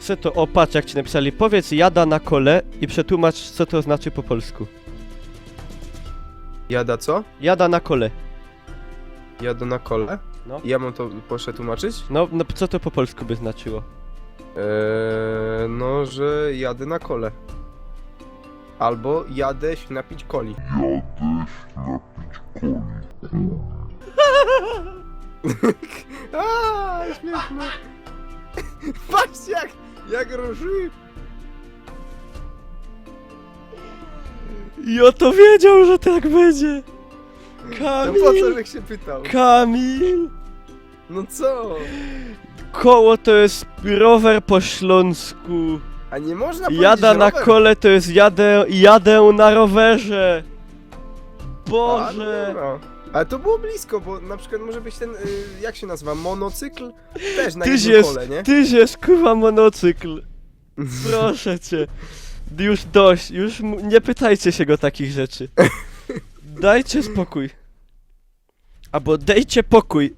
Se to, o patrz jak ci napisali, powiedz jada na kole i przetłumacz co to znaczy po polsku. Jada co? Jada na kole. Jadę na kole? No. Ja mam to przetłumaczyć? No, co to po polsku by znaczyło? No, że jadę na kole. Albo jadę się napić coli. Aaa, śmieszne. Patrzcie jak róży. Ja to wiedział, że tak będzie! No po co żech się pytał? Kamil! No co? Koło to jest rower po śląsku. A nie można powiedzieć Jada na rower? kole to jest jadę na rowerze. A, Boże! no. Ale to było blisko, bo na przykład może być ten, jak się nazywa, monocykl? Też na Tyś jednym jest, kole, nie? tyś jest kurwa monocykl. Proszę cię. Już dość, już nie pytajcie się go takich rzeczy. Dajcie spokój. Albo dejcie pokój.